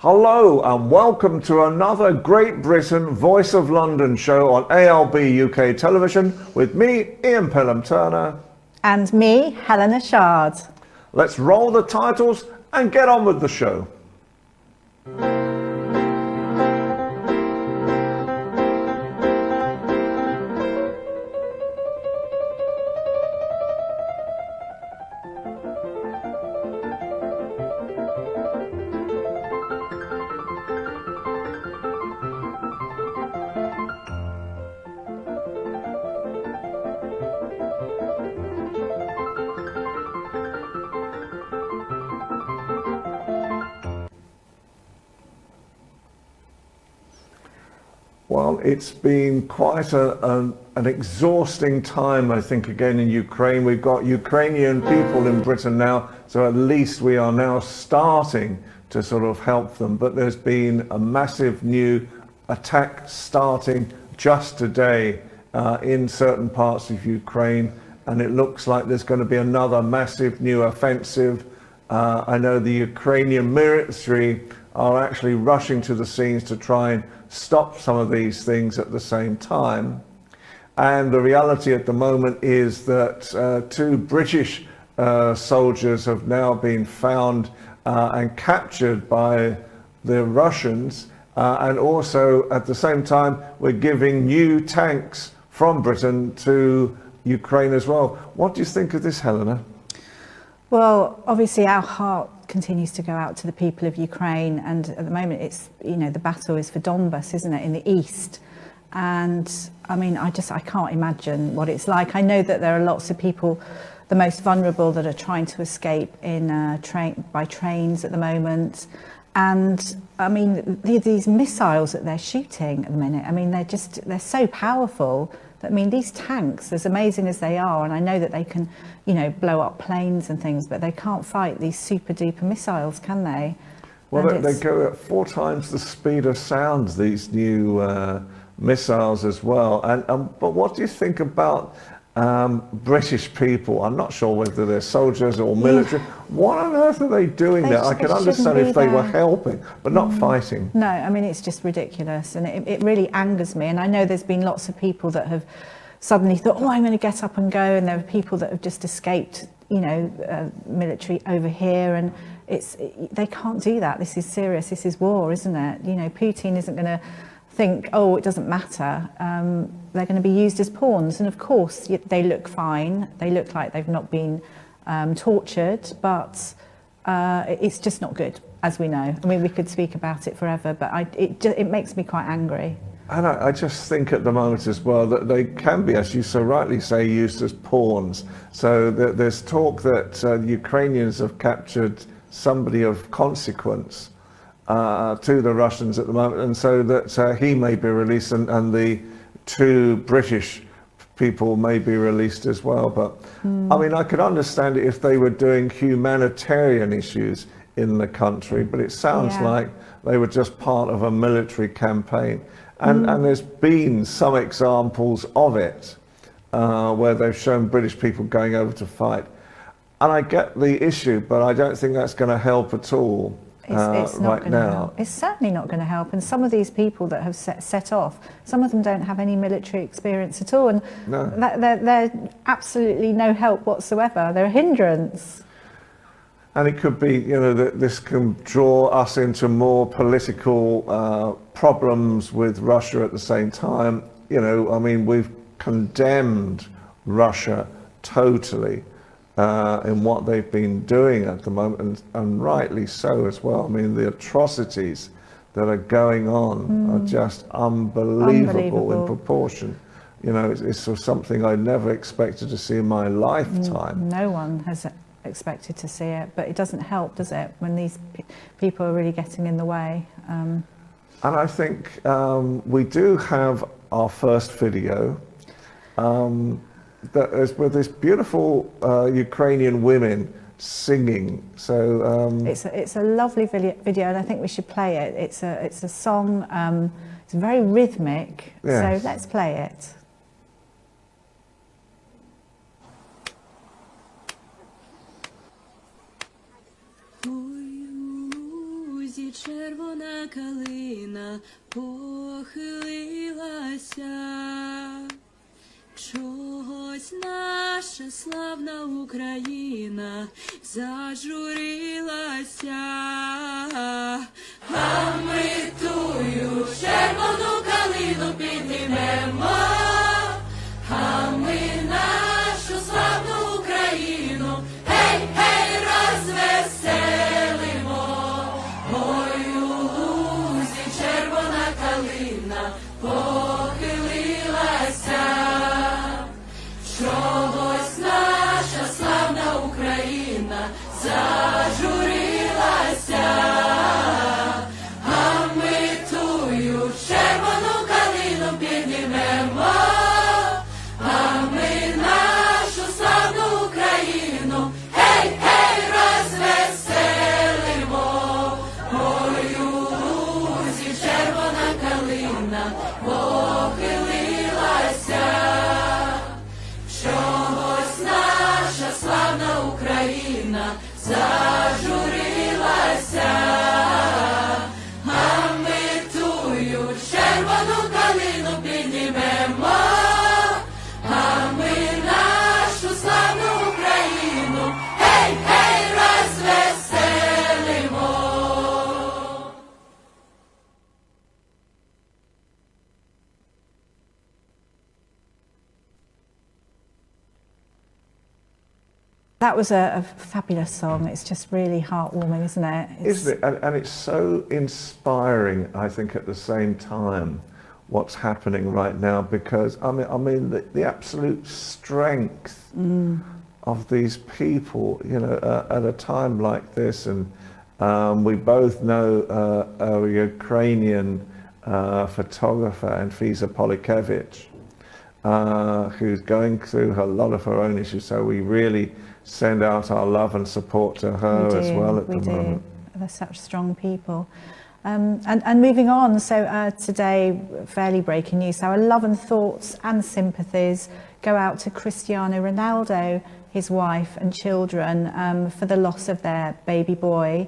Hello and welcome to another Great Britain Voice of London show on ALB UK television with me, Ian Pelham-Turner. And me, Helena Shard. Let's roll the titles and get on with the show. Well, it's been quite an exhausting time, I think, again in Ukraine. We've got Ukrainian people in Britain now, so at least we are now starting to sort of help them. But there's been a massive new attack starting just today in certain parts of Ukraine, and it looks like there's going to be another massive new offensive. I know the Ukrainian military are actually rushing to the scenes to try and stop some of these things at the same time. And the reality at the moment is that two British soldiers have now been found and captured by the Russians. And also at the same time, we're giving new tanks from Britain to Ukraine as well. What do you think of this, Helena? Well, obviously our heart continues to go out to the people of Ukraine, and at the moment it's, you know, the battle is for Donbass, isn't it, in the east. And I mean, I can't imagine what it's like. I know that there are lots of people, the most vulnerable, that are trying to escape in by trains at the moment. And I mean, these missiles that they're shooting at the minute, I mean, they're so powerful. I mean, these tanks, as amazing as they are, and I know that they can, you know, blow up planes and things, but they can't fight these super duper missiles, can they? Well, they go at 4 times the speed of sound, these new missiles as well. But what do you think about British people? I'm not sure whether they're soldiers or military. Yeah. What on earth are they doing there? I can understand if they were helping, but not fighting. No, I mean, it's just ridiculous, and it really angers me. And I know there's been lots of people that have suddenly thought, oh, I'm going to get up and go, and there are people that have just escaped, you know, military over here, and they can't do that. This is serious. This is war, isn't it? You know, Putin isn't going to think, oh, it doesn't matter. They're going to be used as pawns, and of course they look fine. They look like they've not been tortured, but it's just not good, as we know. I mean, we could speak about it forever, but it makes me quite angry. And I just think at the moment as well that they can be, as you so rightly say, used as pawns. So there's talk that the Ukrainians have captured somebody of consequence to the Russians at the moment, and so that he may be released, and the 2 British people may be released as well. But I mean, I could understand it if they were doing humanitarian issues in the country, but it sounds like they were just part of a military campaign. And there's been some examples of it where they've shown British people going over to fight. And I get the issue, but I don't think that's going to help at all. It's not right going to now. help. It's certainly not going to help. And some of these people that have set off, some of them don't have any military experience at all, and they're absolutely no help whatsoever. They're a hindrance. And it could be, you know, that this can draw us into more political problems with Russia at the same time. You know, I mean, we've condemned Russia totally in what they've been doing at the moment, and rightly so as well. I mean, the atrocities that are going on are just unbelievable in proportion. You know, it's sort of something I never expected to see in my lifetime. No one has expected to see it, but it doesn't help, does it, when these people are really getting in the way. And I think we do have our first video. That is with this beautiful Ukrainian women singing. So it's a lovely video, and I think we should play it. It's a song. It's very rhythmic. Yes. So let's play it. Червона калина похилилася, чогось наша славна Україна зажурилася, а ми тую червону калину піднімемо, а ми нашу славну Україну, гей, гей, розвеселимо. Ой, у лузі червона калина похилилася, чогось наша славна Україна зажурилася, а ми тую червону калину піднімемо, а ми нашу славну Україну, гей, гей, розвеселимо. Ой, у лузі червона калина похилилася, чогось наша славна Україна зажурилася, а ми тую червону калину піднімемо, а ми нашу славну Україну, гей, гей, розвеселимо. That was a fabulous song. It's just really heartwarming, isn't it? Isn't it? And it's so inspiring, I think, at the same time, what's happening right now, because I mean the absolute strength of these people, you know, at a time like this, and we both know a Ukrainian photographer, Anfisa Polykevich, who's going through a lot of her own issues. So we really send out our love and support to her as well at the moment. They're such strong people. And moving on, so today, fairly breaking news. So our love and thoughts and sympathies go out to Cristiano Ronaldo, his wife and children, for the loss of their baby boy.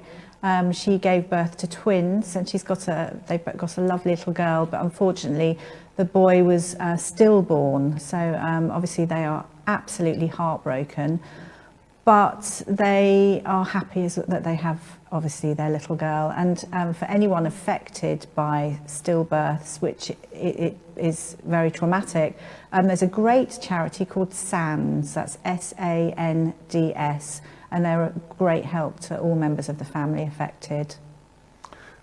She gave birth to twins, and they've got a lovely little girl, but unfortunately the boy was stillborn. So obviously they are absolutely heartbroken, but they are happy that they have obviously their little girl. And for anyone affected by stillbirths, which it is very traumatic, there's a great charity called SANDS, that's SANDS, and they're a great help to all members of the family affected.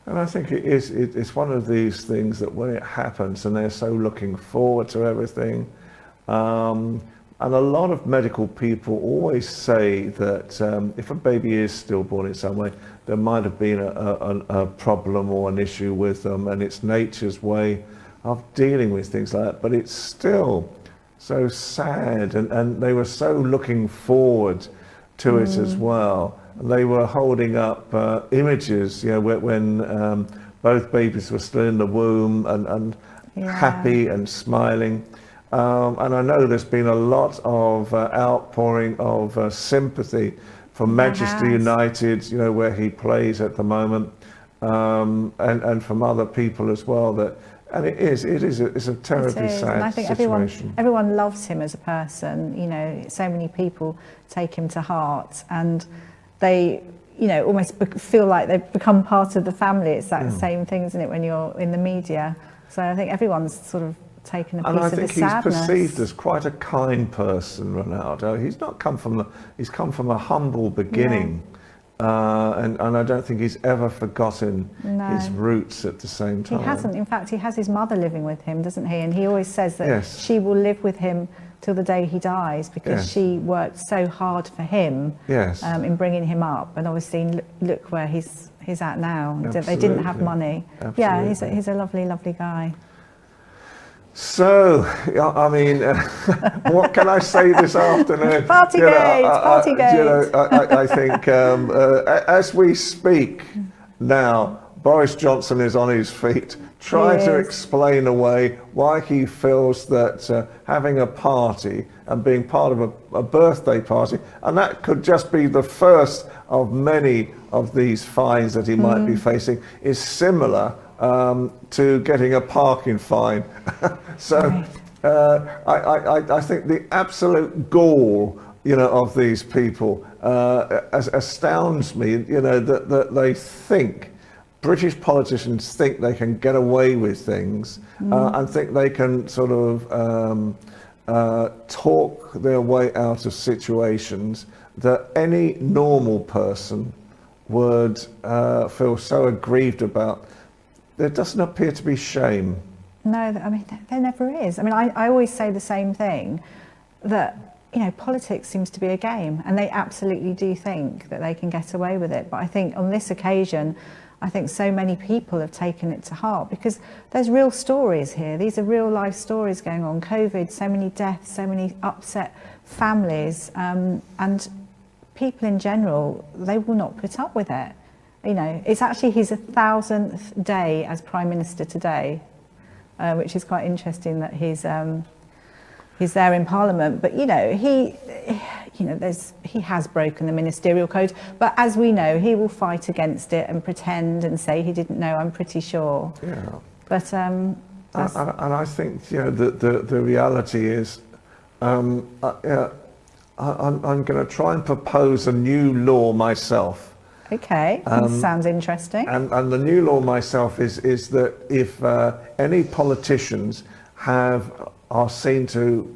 And I think it's one of these things that when it happens and they're so looking forward to everything, and a lot of medical people always say that if a baby is stillborn in some way, there might have been a problem or an issue with them, and it's nature's way of dealing with things like that. But it's still so sad, and they were so looking forward to it as well. They were holding up images, you know, when both babies were still in the womb and happy and smiling. And I know there's been a lot of outpouring of sympathy from Manchester United, you know, where he plays at the moment, and from other people as well. And it's a terribly sad and I think situation. everyone loves him as a person. You know, so many people take him to heart, and they, you know, almost feel like they've become part of the family. It's that same thing, isn't it, when you're in the media? So I think everyone's sort of taken a piece of the sadness. And I think he's perceived as quite a kind person, Ronaldo. He's come from a humble beginning, and I don't think he's ever forgotten his roots at the same time. He hasn't. In fact, he has his mother living with him, doesn't he? And he always says that she will live with him till the day he dies, because she worked so hard for him in bringing him up. And obviously, look where he's at now. Absolutely. They didn't have money. Absolutely. Yeah, he's a lovely, lovely guy. So, I mean, what can I say this afternoon? Partygate, partygate. I think as we speak now, Boris Johnson is on his feet, trying to is. explain away why he feels that having a party and being part of a birthday party, and that could just be the first of many of these fines that he might be facing, is similar to getting a parking fine. So I think the absolute gall, of these people astounds me, that they think, British politicians think they can get away with things and think they can sort of talk their way out of situations that any normal person would feel so aggrieved about. There doesn't appear to be shame. No, I mean, there never is. I mean, I always say the same thing, that, politics seems to be a game, and they absolutely do think that they can get away with it. But I think on this occasion, I think so many people have taken it to heart, because there's real stories here. These are real life stories going on. COVID, so many deaths, so many upset families, and people in general, they will not put up with it. It's actually his 1,000th day as Prime Minister today, which is quite interesting that he's there in Parliament. But he has broken the ministerial code. But as we know, he will fight against it and pretend and say he didn't know. I'm pretty sure. Yeah. But and I think the reality is, I'm going to try and propose a new law myself. Okay, sounds interesting. And the new law myself is that if any politicians are seen to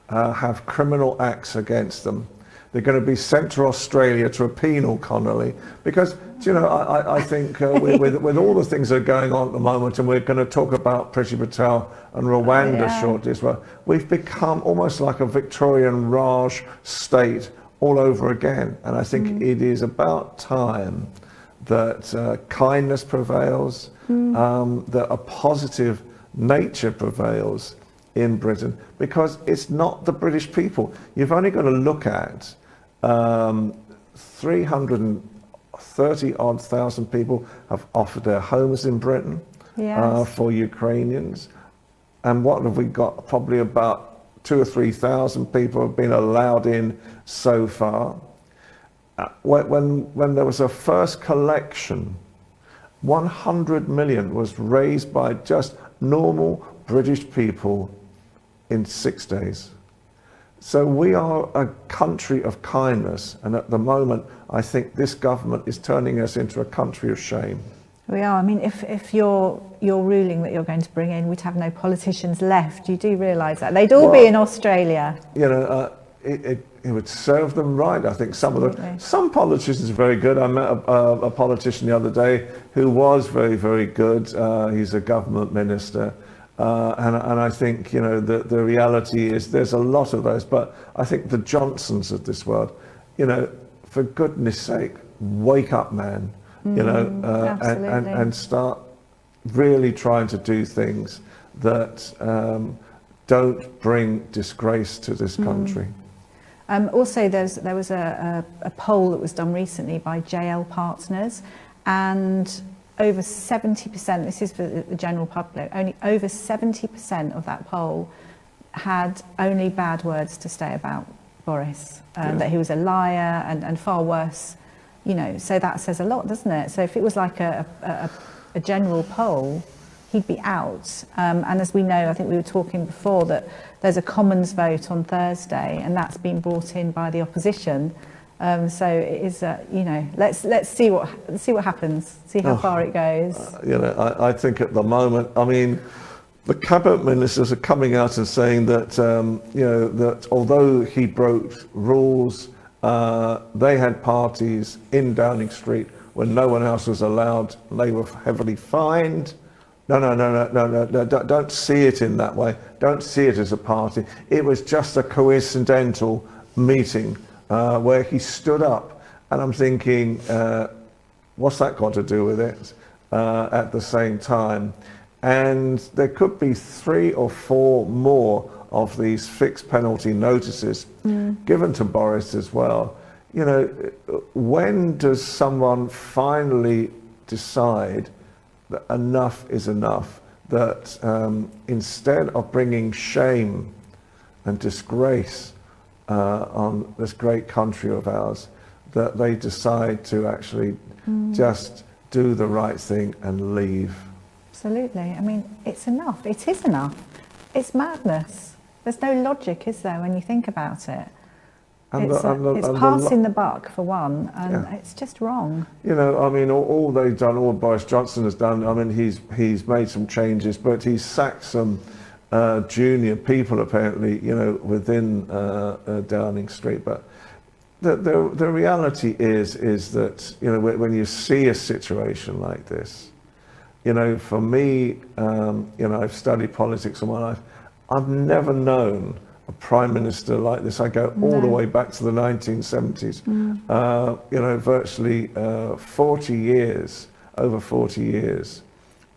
have criminal acts against them, they're going to be sent to Australia to a penal colony. Because I think with all the things that are going on at the moment, and we're going to talk about Priti Patel and Rwanda shortly as well, we've become almost like a Victorian Raj state all over again. And I think it is about time that kindness prevails, that a positive nature prevails in Britain, because it's not the British people. You've only got to look at 330,000 people have offered their homes in Britain for Ukrainians. And what have we got? Probably about 2,000 or 3,000 people have been allowed in so far. When there was a first collection, 100 million was raised by just normal British people in 6 days. So we are a country of kindness, and at the moment I think this government is turning us into a country of shame. We are. I mean, if you're ruling that you're going to bring in, we'd have no politicians left. You do realise that. They'd all be in Australia. It would serve them right. I think some politicians are very good. I met a politician the other day who was very, very good. He's a government minister. And I think, the reality is there's a lot of those. But I think the Johnsons of this world, for goodness sake, wake up, man. And start really trying to do things that don't bring disgrace to this country. Also, there was a poll that was done recently by JL Partners, and over 70%, this is for the general public, only over 70% of that poll had only bad words to say about Boris, that he was a liar and far worse. So that says a lot, doesn't it? So if it was like a general poll, he'd be out. And as we know, I think we were talking before that there's a Commons vote on Thursday, and that's been brought in by the opposition. So it is, let's see what happens, see how far it goes. I think at the moment, I mean, the cabinet ministers are coming out and saying that, that although he broke rules, they had parties in Downing Street when no one else was allowed. They were heavily fined. No, don't see it in that way. Don't see it as a party. It was just a coincidental meeting where he stood up. And I'm thinking, what's that got to do with it at the same time? And there could be 3 or 4 more of these fixed penalty notices given to Boris as well. When does someone finally decide that enough is enough, that instead of bringing shame and disgrace on this great country of ours, that they decide to actually just do the right thing and leave. Absolutely. I mean, it's enough. It is enough. It's madness. There's no logic, is there, when you think about it? It's passing the buck, for one, and it's just wrong. You know, I mean, all they've done, all Boris Johnson has done, I mean, he's made some changes, but he's sacked some junior people, apparently, you know, within Downing Street. But the reality is that, you know, when you see a situation like this, you know, for me, you know, I've studied politics all my life. I've never known a prime minister like this. I go all the way back to the 1970s. You know, virtually 40 years, over 40 years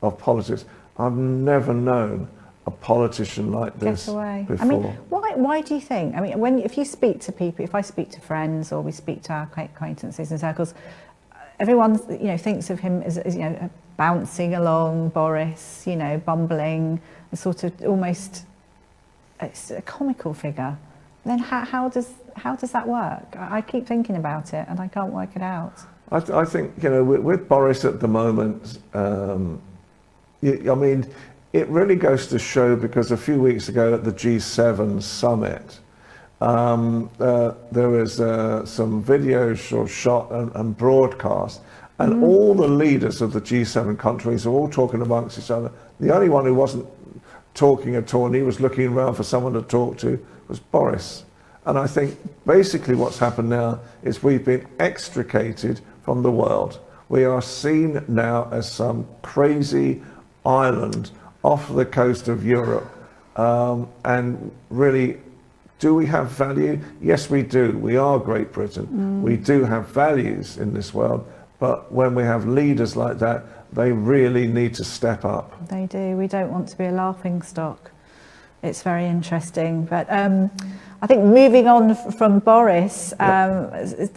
of politics. I've never known a politician like this before. I mean, why do you think? I mean, if you speak to people, if I speak to friends or we speak to our acquaintances and circles, everyone, you know, thinks of him as you know, bouncing along, Boris, you know, bumbling, a sort of almost, it's a comical figure. Then how does that work? I keep thinking about it and I can't work it out. I think, you know, with Boris at the moment, I mean, it really goes to show, because a few weeks ago at the G7 summit, there was some videos shot and broadcast, and all the leaders of the G7 countries are all talking amongst each other. The only one who wasn't talking at all, and he was looking around for someone to talk to, was Boris. And I think basically what's happened now is we've been extricated from the world. We are seen now as some crazy island off the coast of Europe. And really, do we have value? Yes, we do. We are Great Britain. We do have values in this world. But when we have leaders like that, they really need to step up. They do. We don't want to be a laughing stock. It's very interesting. But I think moving on from Boris, I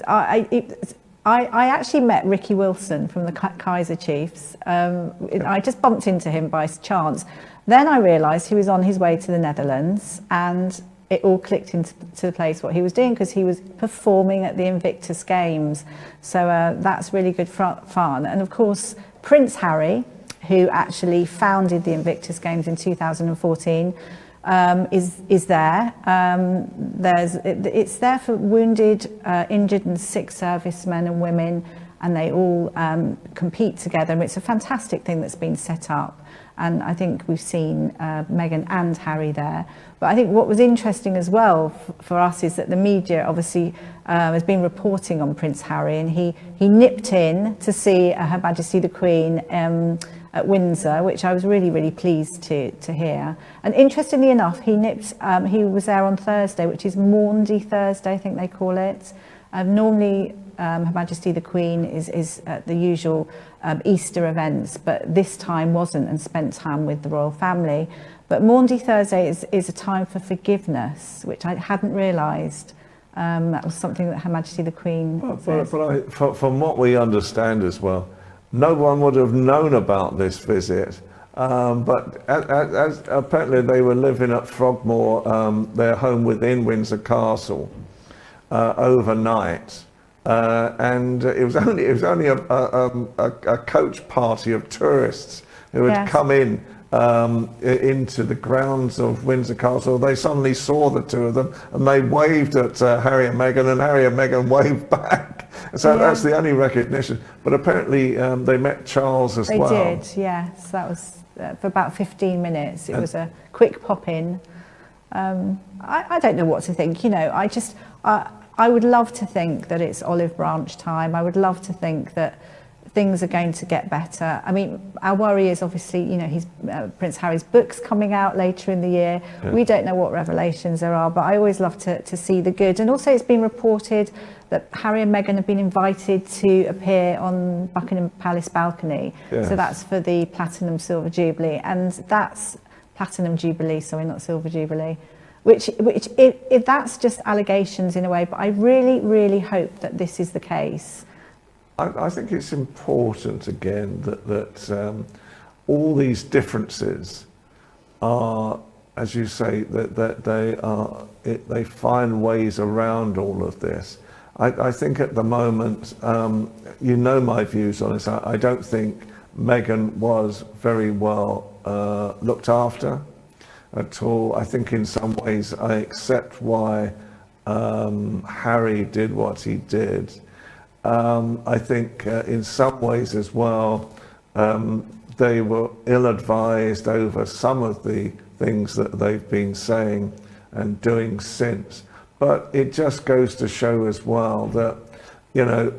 actually met Ricky Wilson from the Kaiser Chiefs. I just bumped into him by chance. Then I realised he was on his way to the Netherlands, and it all clicked into place what he was doing, because he was performing at the Invictus Games. So that's really good fun. And of course, Prince Harry, who actually founded the Invictus Games in 2014, is there. It's there for wounded, injured and sick servicemen and women, and they all compete together. And it's a fantastic thing that's been set up. And I think we've seen Meghan and Harry there. But I think what was interesting as well for us is that the media obviously has been reporting on Prince Harry, and he nipped in to see Her Majesty the Queen at Windsor, which I was really, really pleased to hear. And interestingly enough, he was there on Thursday, which is Maundy Thursday, I think they call it. Normally, Her Majesty the Queen is at the usual Easter events, but this time wasn't, and spent time with the royal family. But Maundy Thursday is a time for forgiveness, which I hadn't realised. That was something that Her Majesty the Queen says. But from what we understand as well, no one would have known about this visit. But as apparently they were living at Frogmore, their home within Windsor Castle, overnight. And it was only a coach party of tourists who had come in into the grounds of Windsor Castle. They suddenly saw the two of them, and they waved at Harry and Meghan, and Harry and Meghan waved back. So that's the only recognition. But apparently they met Charles as well. They did, yes. That was for about 15 minutes. It was a quick pop-in. I don't know what to think. You know, I would love to think that it's olive branch time. I would love to think that things are going to get better. I mean, our worry is obviously, you know, Prince Harry's book's coming out later in the year. Yeah. We don't know what revelations there are, but I always love to see the good. And also it's been reported that Harry and Meghan have been invited to appear on Buckingham Palace balcony. Yes. So that's for the Platinum Silver Jubilee. And that's Platinum Jubilee, sorry, not Silver Jubilee. Which if that's just allegations in a way, but I really, really hope that this is the case. I think it's important again that all these differences are, as you say, that they find ways around all of this. I think at the moment, you know my views on this. I don't think Meghan was very well looked after at all. I think in some ways I accept why Harry did what he did. I think in some ways as well, they were ill-advised over some of the things that they've been saying and doing since. But it just goes to show as well that, you know,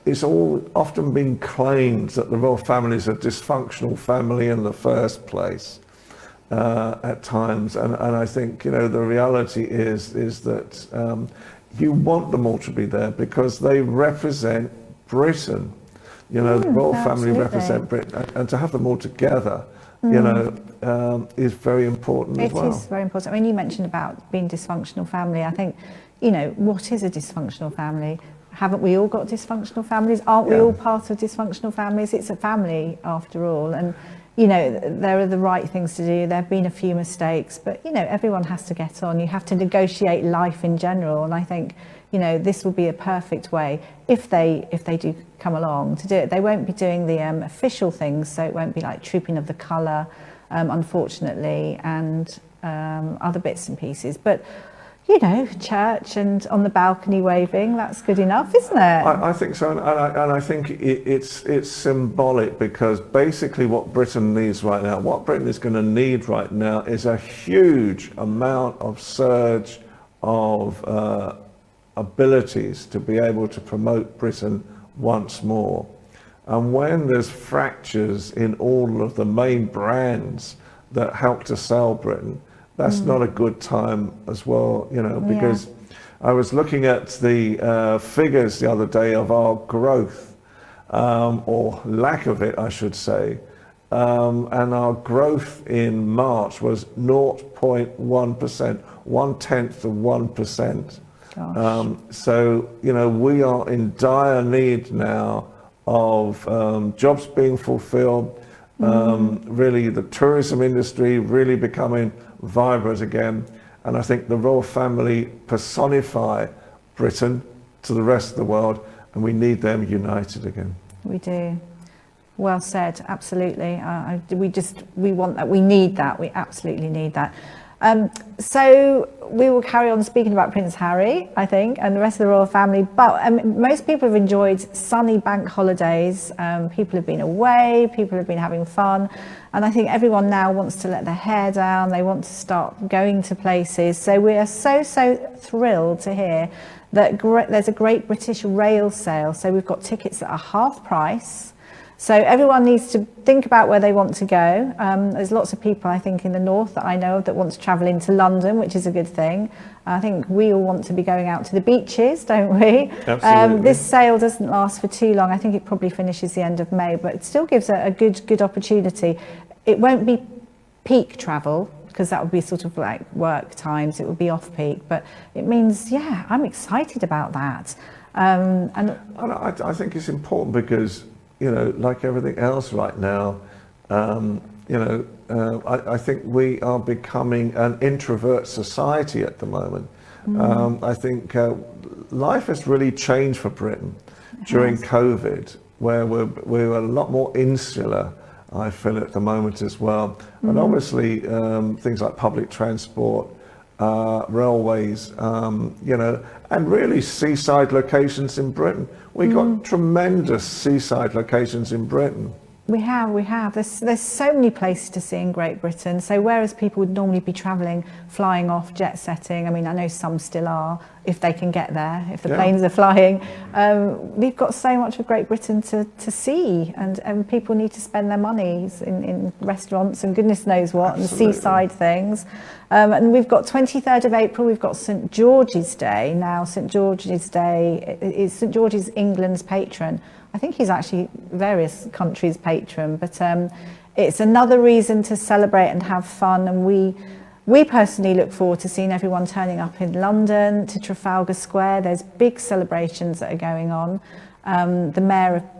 it's all often been claimed that the royal family is a dysfunctional family in the first place at times. And I think, you know, the reality is that you want them all to be there because they represent Britain. You know, the royal family represent Britain, and to have them all together, you know, is very important as well. It is very important. I mean, you mentioned about being dysfunctional family. I think, you know, what is a dysfunctional family? Haven't we all got dysfunctional families? Aren't we all part of dysfunctional families? It's a family after all. And, you know, there are the right things to do. There have been a few mistakes, but, you know, everyone has to get on. You have to negotiate life in general. And I think, you know, this will be a perfect way, if they do come along, to do it. They won't be doing the official things, so it won't be like Trooping of the Colour, unfortunately, and other bits and pieces. But, you know, church and on the balcony waving, that's good enough, isn't it? I think so, and I think it's symbolic, because basically what Britain needs right now, what Britain is going to need right now, is a huge amount of surge of abilities to be able to promote Britain once more. And when there's fractures in all of the main brands that help to sell Britain, that's not a good time as well, you know, because I was looking at the figures the other day of our growth, or lack of it, I should say. And our growth in March was 0.1%, 1/10 of 1%. So, you know, we are in dire need now of jobs being fulfilled, really the tourism industry really becoming vibrant again. And I think the royal family personify Britain to the rest of the world, and we need them united again. We do. Well said, absolutely. We want that, we need that, we absolutely need that. So we will carry on speaking about Prince Harry, I think, and the rest of the royal family, but most people have enjoyed sunny bank holidays. People have been away, people have been having fun, and I think everyone now wants to let their hair down, they want to start going to places. So we are so thrilled to hear that there's a Great British Rail sale. So we've got tickets that are half price. So everyone needs to think about where they want to go. There's lots of people, I think, in the north that I know of that want to travel into London, which is a good thing. I think we all want to be going out to the beaches, don't we? Absolutely. This sale doesn't last for too long. I think it probably finishes the end of May, but it still gives a good opportunity. It won't be peak travel, because that would be sort of like work times. It would be off peak, but it means, yeah, I'm excited about that. And I think it's important because, you know, like everything else right now, you know, I think we are becoming an introvert society at the moment. I think life has really changed for Britain during COVID, where we're a lot more insular, I feel, at the moment as well. And obviously things like public transport, railways, you know, and really seaside locations in Britain. We've got tremendous seaside locations in Britain. We have. There's so many places to see in Great Britain. So whereas people would normally be travelling, flying off, jet setting, I mean, I know some still are, if they can get there, if the planes are flying. We've got so much of Great Britain to see, and people need to spend their monies in restaurants and goodness knows what, Absolutely. and seaside things. And we've got 23rd of April, we've got St George's Day. Now, St George's Day is St George's England's patron. I think he's actually various countries' patron, but it's another reason to celebrate and have fun. And we personally look forward to seeing everyone turning up in London to Trafalgar Square. There's big celebrations that are going on. The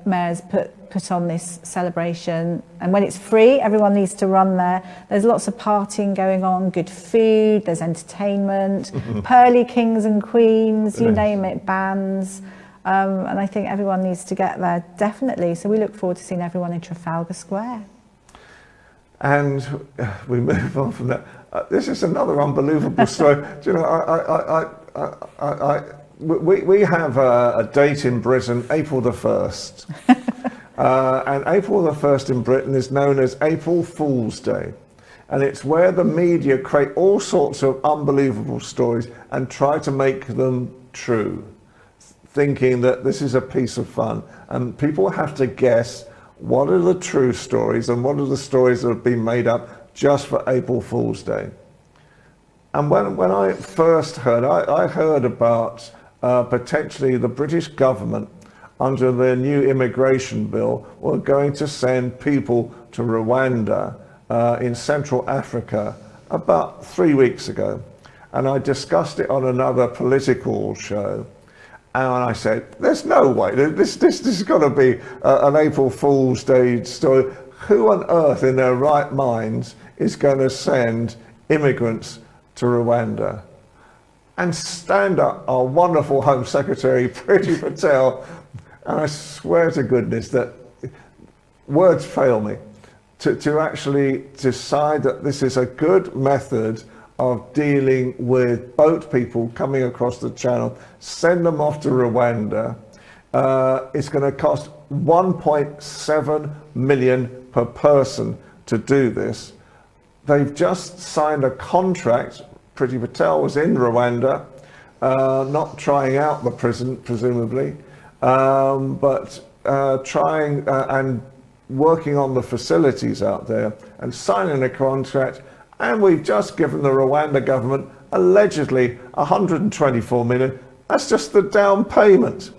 mayor's put on this celebration, and when it's free, everyone needs to run there. There's lots of partying going on, good food, there's entertainment, pearly kings and queens, you name it, bands. And I think everyone needs to get there, definitely. So we look forward to seeing everyone in Trafalgar Square. And we move on from that. This is another unbelievable story. Do you know, we have a date in Britain, April the 1st. And April the 1st in Britain is known as April Fool's Day. And it's where the media create all sorts of unbelievable stories and try to make them true, thinking that this is a piece of fun. And people have to guess what are the true stories and what are the stories that have been made up just for April Fool's Day. And when I first heard, I heard about potentially the British government under their new immigration bill were going to send people to Rwanda in Central Africa about 3 weeks ago. And I discussed it on another political show. And I said, there's no way, this is got to be an April Fool's Day story. Who on earth in their right minds is going to send immigrants to Rwanda? And stand up our wonderful Home Secretary, Priti Patel, and I swear to goodness that words fail me, to actually decide that this is a good method of dealing with boat people coming across the channel, send them off to Rwanda. It's going to cost 1.7 million per person to do this. They've just signed a contract. Priti Patel was in Rwanda, not trying out the prison, presumably, but trying and working on the facilities out there and signing a contract. And we've just given the Rwanda government allegedly 124 million. That's just the down payment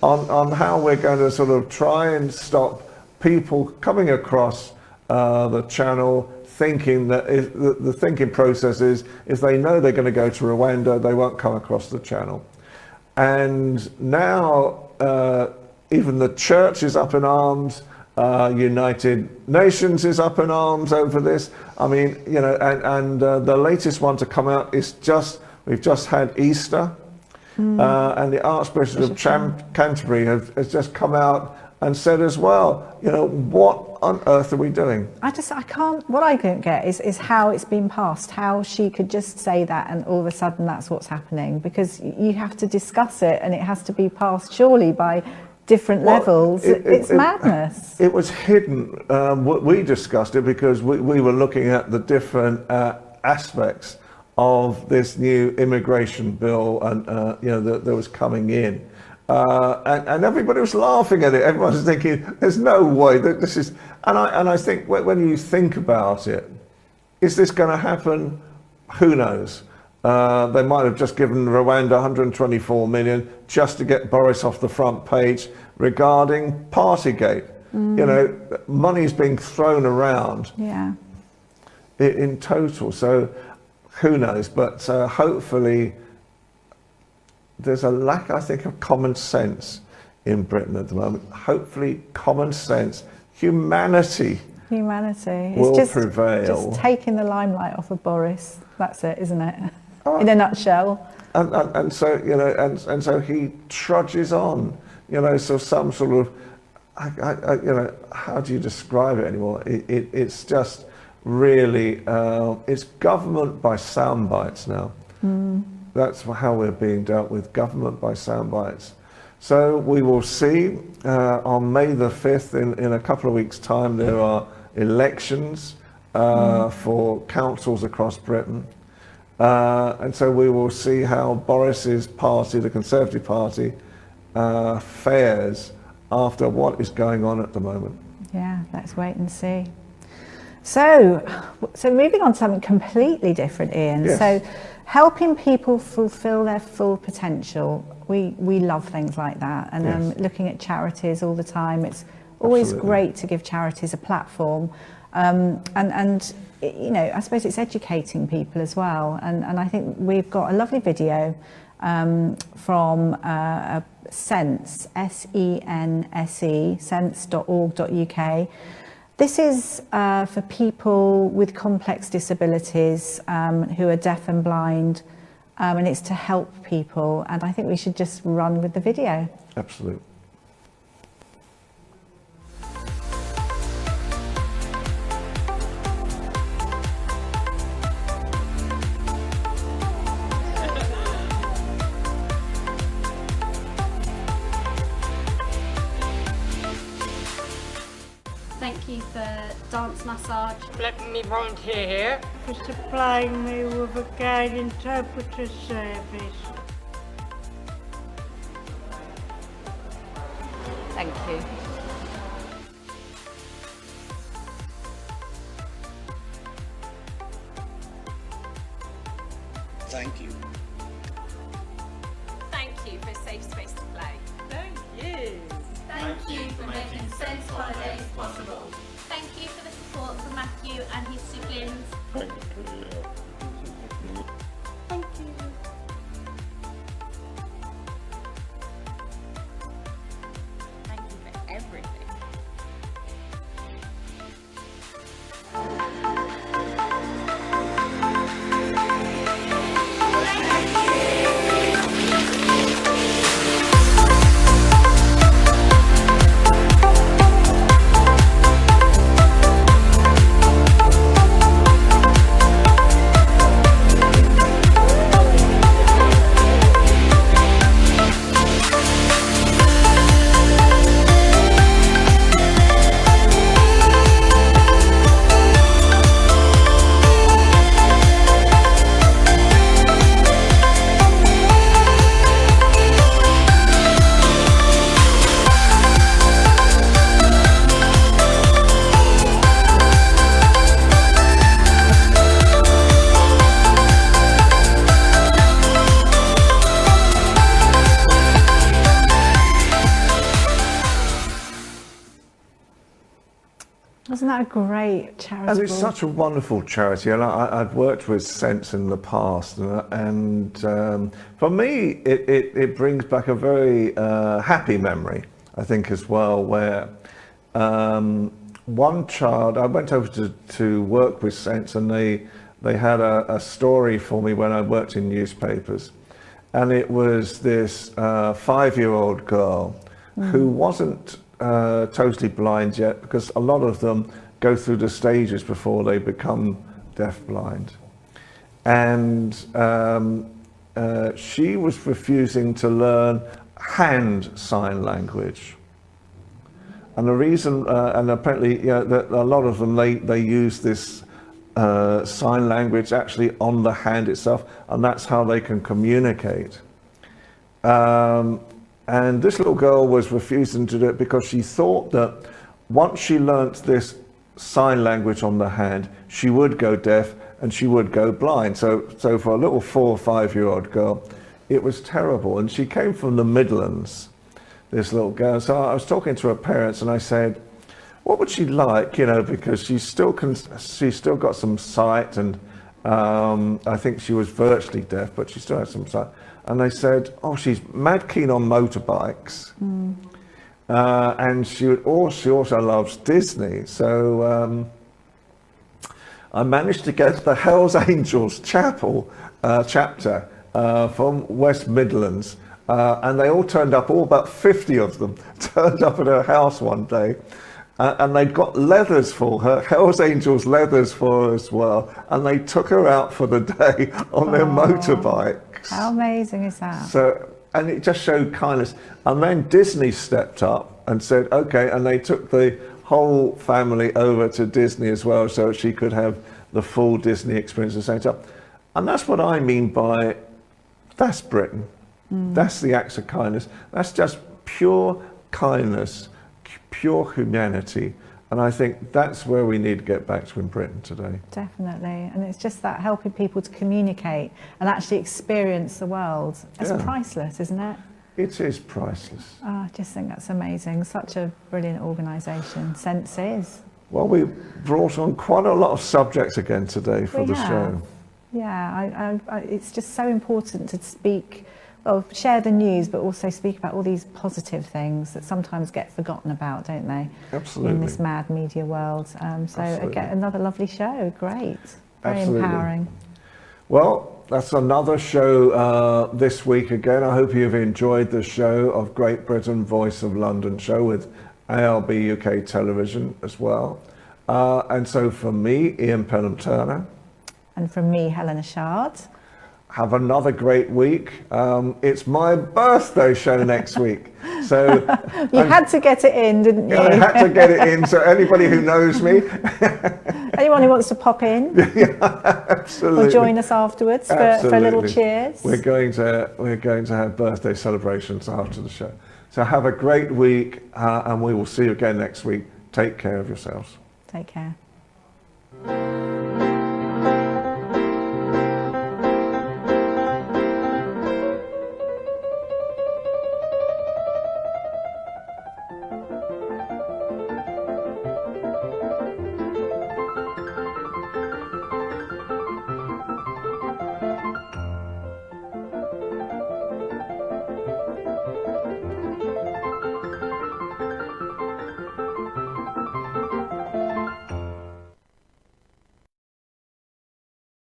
on how we're going to sort of try and stop people coming across the channel, thinking that the thinking process is if they know they're going to go to Rwanda, they won't come across the channel. And now even the church is up in arms. United Nations is up in arms over this. I mean, you know, and the latest one to come out is we've just had Easter, and the Archbishop of Canterbury has just come out and said as well, you know, what on earth are we doing? What I don't get is how it's been passed, how she could just say that and all of a sudden that's what's happening, because you have to discuss it and it has to be passed surely by different levels. It's madness. It was hidden. We discussed it because we were looking at the different aspects of this new immigration bill, and you know, that was coming in, and everybody was laughing at it. Everyone was thinking, "There's no way that this is." And I think when you think about it, is this going to happen? Who knows? They might have just given Rwanda 124 million just to get Boris off the front page regarding Partygate. You know, money's being thrown around in total. So who knows? But hopefully there's a lack, I think, of common sense in Britain at the moment. Hopefully common sense, humanity will prevail. Just taking the limelight off of Boris. That's it, isn't it? In a nutshell. And so, you know, and so he trudges on, you know, so some sort of, you know, how do you describe it anymore? It's just really, it's government by sound bites now. That's how we're being dealt with, government by sound bites. So we will see on May the 5th, in a couple of weeks' time, there are elections for councils across Britain. And so we will see how Boris's party, the Conservative Party, fares after what is going on at the moment. Yeah, let's wait and see. So moving on to something completely different, Ian. Yes. So helping people fulfill their full potential. We love things like that. And looking at charities all the time, it's always great to give charities a platform. And you know, I suppose it's educating people as well. And I think we've got a lovely video from Sense, S-E-N-S-E, sense.org.uk. This is for people with complex disabilities who are deaf and blind, and it's to help people, and I think we should just run with the video. Absolutely. Thank you for dance massage. Letting me volunteer here. For supplying me with a guide interpreter service. Thank you. Thank you. Thank you for a safe space to play. Thank you. Thank you for making Sense Holidays possible. Thank you for the support from Matthew and his siblings. Thank you. Thank you. Thank you for everything. Wasn't that a great charitable? And it's such a wonderful charity, and I've worked with Sense in the past, and for me, it brings back a very happy memory, I think, as well, where one child, I went over to work with Sense, and they had a story for me when I worked in newspapers, and it was this 5-year-old girl who wasn't totally blind yet, because a lot of them go through the stages before they become deaf-blind. And she was refusing to learn hand sign language. And the reason, and apparently, that a lot of them, they use this sign language actually on the hand itself, and that's how they can communicate. And this little girl was refusing to do it because she thought that once she learnt this sign language on the hand, she would go deaf and she would go blind. So for a little 4 or 5-year-old girl, it was terrible. And she came from the Midlands, this little girl. So I was talking to her parents, and I said, what would she like, because she's still got some sight, and I think she was virtually deaf, but she still had some sight. And they said, oh, she's mad keen on motorbikes. And she also loves Disney. So I managed to get the Hells Angels chapter from West Midlands. And they all turned up, all about 50 of them, turned up at her house one day. And they'd got leathers for her, Hells Angels leathers for her as well. And they took her out for the day on their motorbike. How amazing is that? So, and it just showed kindness. And then Disney stepped up and said, okay, and they took the whole family over to Disney as well, so she could have the full Disney experience at the same time. And that's what I mean by, that's Britain. That's the acts of kindness. That's just pure kindness, pure humanity. And I think that's where we need to get back to in Britain today. Definitely. And it's just that helping people to communicate and actually experience the world. It's priceless, isn't it? It is priceless. Oh, I just think that's amazing. Such a brilliant organisation. Sense is. Well, we brought on quite a lot of subjects again today for the show. Yeah, it's just so important to speak well, share the news, but also speak about all these positive things that sometimes get forgotten about, don't they? Absolutely. In this mad media world. So Absolutely. again, another lovely show. Great. Very Absolutely. empowering. Well, that's another show this week again. I hope you've enjoyed the show of Great Britain Voice of London show with ALB UK Television as well. And so from me, Ian Pelham-Turner, And from me, Helena Shard. have another great week. It's my birthday show next week. So You had to get it in, didn't you? I had to get it in. So anybody who knows me, Anyone who wants to pop in absolutely. or join us afterwards for a little Absolutely. cheers. We're going to have birthday celebrations after the show. So have a great week, and we will see you again next week. Take care of yourselves. Take care.